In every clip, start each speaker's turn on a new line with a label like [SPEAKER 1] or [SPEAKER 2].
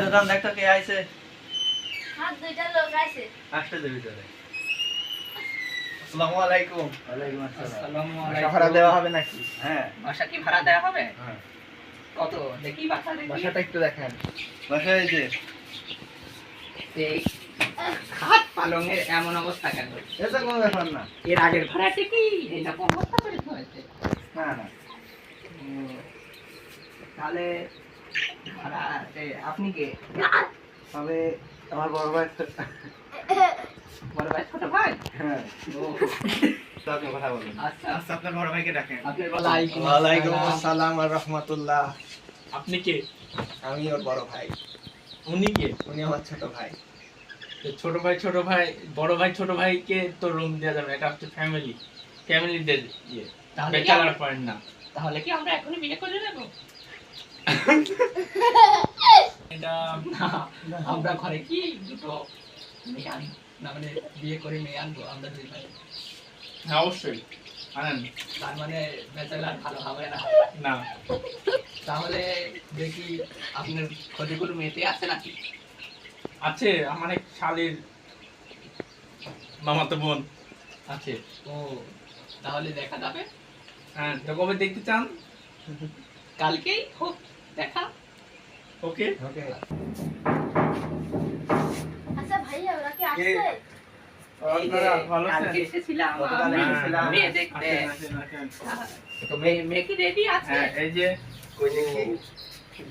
[SPEAKER 1] দোকান দেখতো কে আইছে?
[SPEAKER 2] হাত দুইটা লোক আইছে।
[SPEAKER 1] আসতে দেবি চলে। আসসালামু আলাইকুম।
[SPEAKER 3] ওয়ালাইকুম আসসালাম।
[SPEAKER 4] আসসালামু
[SPEAKER 1] বাসা
[SPEAKER 4] আলাইকুম।
[SPEAKER 1] ভাড়া দেওয়া হবে নাকি? হ্যাঁ।
[SPEAKER 4] বাসা কি ভাড়া দেওয়া হবে?
[SPEAKER 1] হ্যাঁ।
[SPEAKER 4] কত? দেখি বাসা দেখি।
[SPEAKER 1] বাসাটা একটু দেখেন। বাসায় এই যে
[SPEAKER 4] এই খাট পালঙের এমন অবস্থা কেন?
[SPEAKER 1] এটা কোনো ব্যাপার না।
[SPEAKER 4] এর আগের ভাড়াটা কি এরকম অবস্থা করে হয়েছে?
[SPEAKER 1] না না।
[SPEAKER 4] তাহলে ভাড়া আপনি কে?
[SPEAKER 1] আমি আমার বড় ভাই।
[SPEAKER 4] বড় ভাই ছোট ভাই?
[SPEAKER 1] হ্যাঁ।
[SPEAKER 4] ও
[SPEAKER 1] তো আপনি কথা বলুন।
[SPEAKER 4] আচ্ছা
[SPEAKER 1] আচ্ছা আপনার বড় ভাইকে ডাকেন।
[SPEAKER 4] আপনার
[SPEAKER 1] ওয়ালাইকুম আসসালাম ওয়া রাহমাতুল্লাহ।
[SPEAKER 3] আপনি কে?
[SPEAKER 1] আমি ওর বড় ভাই।
[SPEAKER 3] উনি কে?
[SPEAKER 1] উনি আমার ছোট ভাই।
[SPEAKER 3] তো ছোট ভাই ছোট ভাইকে তো রুম দেওয়া যাবে না, এটা হচ্ছে ফ্যামিলিদের ইয়ে,
[SPEAKER 4] তাহলে কি
[SPEAKER 3] ব্যাচেলার পয়েন্ট না।
[SPEAKER 4] তাহলে কি আমরা এখনই বিয়ে করে নেব?
[SPEAKER 3] এটা
[SPEAKER 4] আমরা ঘরে কি দুটো মেয়ে আনি না, মানে বিয়ে করে মেয়ে আনবো আমরা দুই ভাই।
[SPEAKER 3] হ্যাঁ অবশ্যই আনেন।
[SPEAKER 4] তার মানে ব্যাচেলার ভালো হবে না।
[SPEAKER 3] না
[SPEAKER 4] তাহলে দেখি আপনার ক্ষতিগুলো মেয়েতে আছে নাকি?
[SPEAKER 3] আছে, আমার এক শালীর মামাতো বোন আছে।
[SPEAKER 4] ও তাহলে দেখা যাবে।
[SPEAKER 3] হ্যাঁ তো কবে দেখতে চান?
[SPEAKER 4] কালকেই হোক দেখা।
[SPEAKER 3] ওকে
[SPEAKER 1] ওকে।
[SPEAKER 2] আচ্ছা ভাইয়া ওরা কি
[SPEAKER 1] কে?
[SPEAKER 2] আসছে?
[SPEAKER 1] আপনারা ভালো
[SPEAKER 4] কালকে
[SPEAKER 1] আছেন?
[SPEAKER 4] এসেছিলাম
[SPEAKER 1] গতকাল
[SPEAKER 4] আমি
[SPEAKER 1] এসেছিলাম।
[SPEAKER 4] মেয়ে দেখতে।
[SPEAKER 3] আসেন, আসেন, আসেন।
[SPEAKER 4] তো মেয়ে কি রেডি আছে?
[SPEAKER 3] হ্যাঁ এই যে
[SPEAKER 1] কই দেখি।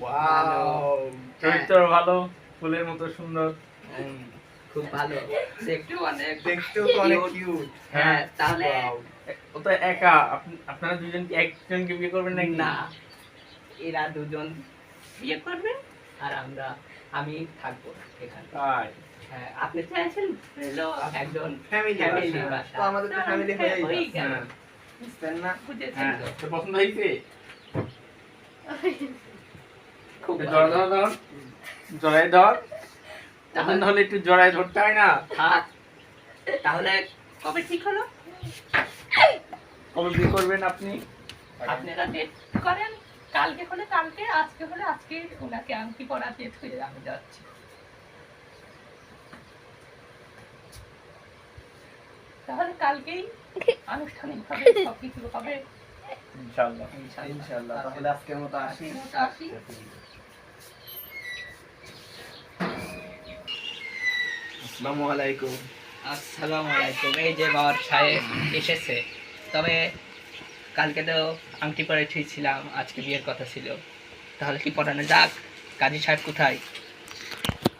[SPEAKER 1] ওয়াও।
[SPEAKER 3] চরিত্র ভালো, ফুলের মতো সুন্দর।
[SPEAKER 4] খুব ভালো, দেখতেও অনেক
[SPEAKER 1] দেখতেও তো অনেক কিউট।
[SPEAKER 4] হ্যাঁ তাহলে
[SPEAKER 3] ও তো একা, আপনারা দুজন কি একজনকে বিয়ে করবেন নাকি?
[SPEAKER 4] না, এরা দুজন বিয়ে করবে আর আমি থাকবো এখানে।
[SPEAKER 3] তাই
[SPEAKER 4] হ্যাঁ, আপনি চাইছেন হলো একজন
[SPEAKER 1] ফ্যামিলি
[SPEAKER 4] ফ্যামিলি
[SPEAKER 1] বাসা।
[SPEAKER 4] বাসা।
[SPEAKER 1] তো আমাদের তো ফ্যামিলি হয়েই
[SPEAKER 4] হয়েই
[SPEAKER 1] গেল।
[SPEAKER 4] গেল।
[SPEAKER 3] হ্যাঁ,
[SPEAKER 1] বুঝছেন না?
[SPEAKER 4] বুঝেছেন
[SPEAKER 3] হ্যাঁ,
[SPEAKER 4] তো?
[SPEAKER 3] তো পছন্দ হয়েছে?
[SPEAKER 4] খুব
[SPEAKER 3] তো
[SPEAKER 4] ভালো।
[SPEAKER 3] জড়াই ধর, জড়াই ধর।
[SPEAKER 4] তাহলে
[SPEAKER 3] পছন্দ হলে একটু জড়াই ধরতে হয় না?
[SPEAKER 4] থাক। তাহলে কবে ঠিক হলো?
[SPEAKER 3] কবে বিয়ে করবেন আপনি?
[SPEAKER 4] আপনারা ডেট করেন, কালকে হলে কালকে, আজকে হলে আজকে। ওনাকে আংটি পরা ডেট হয়ে আমি যাচ্ছি। তাহলে কালকেই আনুষ্ঠানিকভাবে সবকিছু হবে।
[SPEAKER 3] ইনশাআল্লাহ।
[SPEAKER 1] ইনশাআল্লাহ। তাহলে আজকের মতো আসি।
[SPEAKER 4] আসি।
[SPEAKER 1] আসসালামু আলাইকুম।
[SPEAKER 4] আসসালামু আলাইকুম। এই যে বাবার সাহেব এসেছে। তবে কালকে তো আংটি পরে ছিলাম, আজকে বিয়ের কথা ছিল। তাহলে কি পড়ানো যাক? কাজী সাহেব কোথায়?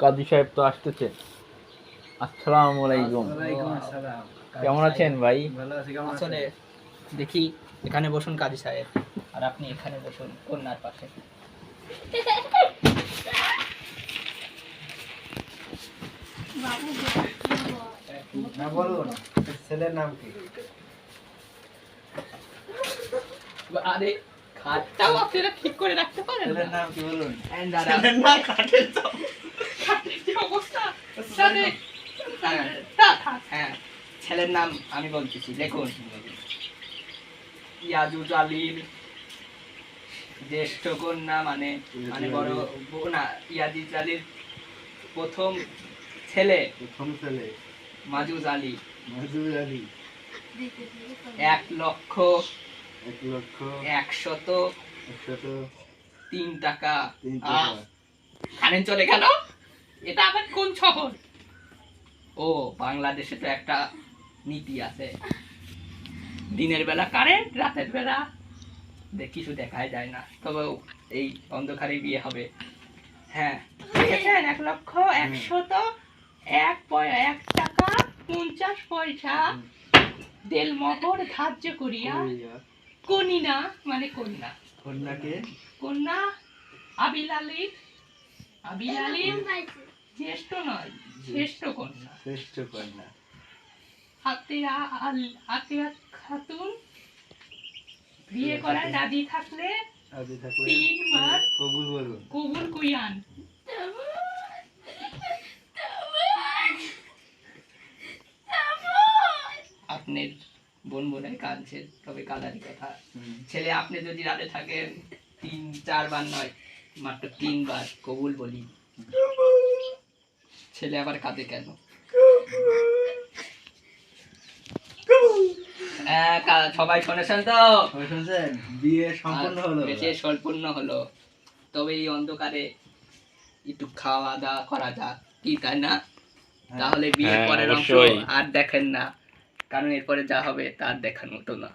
[SPEAKER 3] কাজী সাহেব তো আসতেছে। আসসালামু আলাইকুম।
[SPEAKER 1] ওয়ালাইকুম আসসালাম।
[SPEAKER 3] কেমন আছেন ভাই?
[SPEAKER 1] ভালো আছি, কেমন
[SPEAKER 4] আসলে
[SPEAKER 1] আছেন?
[SPEAKER 4] দেখি এখানে বসুন কাজী সাহেব, আর আপনি এখানে বসুন কন্যার পাশে।
[SPEAKER 2] বাবু
[SPEAKER 1] না বলুন, ছেলের নাম কি?
[SPEAKER 4] আরে খাটটাও আপনারা ঠিক করে রাখতে পারেন
[SPEAKER 1] ছেলের
[SPEAKER 4] না?
[SPEAKER 1] নাম কি বলুন?
[SPEAKER 4] ছেলের নাম খাটের যে অবস্থা, তাহলে হ্যাঁ, ছেলের নাম আমি বলতেছি, দেখুন। ইয়াজুজ আলীর জ্যেষ্ঠ কন্যা, মানে মানে বড় বোনা ইয়াজিজ আলীর প্রথম ছেলে
[SPEAKER 1] প্রথম ছেলে
[SPEAKER 4] মাজুজ আলী,
[SPEAKER 1] মাজুর আলী।
[SPEAKER 4] 1,01,103 টাকা।
[SPEAKER 1] 1,01,03 টাকা।
[SPEAKER 4] কারেন্ট চলে গেল। এটা আবার কোন শহর? ও বাংলাদেশে তো একটা নীতি আছে, দিনের বেলা কারেন্ট, রাতের বেলা কিছু দেখাই যায় না। তবে এই অন্ধকারে বিয়ে হবে। হ্যাঁ দেখেছেন, 1,01,101 টাকা 50 পয়সা দেলমোহর ধার্য করিয়া কনিনা, মানে কন্যা,
[SPEAKER 1] কন্যাকে
[SPEAKER 4] কন্যা আবিল আলীর জ্যেষ্ঠ নয়, শ্রেষ্ঠ কন্যা
[SPEAKER 1] শ্রেষ্ঠ কন্যা
[SPEAKER 4] আতিয়া খাতুন বিয়ে করার রাজি থাকলে
[SPEAKER 1] আদি থাকলে
[SPEAKER 4] 3 বার
[SPEAKER 1] কবুল বলুন।
[SPEAKER 4] কবুল কুইয়ান। আপনার বোন বোনের কাঁদছে, তবে কাদারি কথা। ছেলে আপনি যদি রাতে থাকেন 3-4 বার নয়, মাত্র 3 বার কবুল বলি ছেলে আবার কাঁদে কেন? সবাই শুনেছেন তো?
[SPEAKER 1] সবাই শুনছেন? বিয়ে সম্পূর্ণ হলো।
[SPEAKER 4] বেশি সম্পূর্ণ হলো। তবে এই অন্ধকারে একটু খাওয়া দাওয়া করা যাক, কি তাই না? তাহলে বিয়ের
[SPEAKER 3] হ্যাঁ,
[SPEAKER 4] পরের অংশ
[SPEAKER 3] অবশ্যই।
[SPEAKER 4] আর দেখেন না, কারণ এরপরে যা হবে তার দেখার মতো না।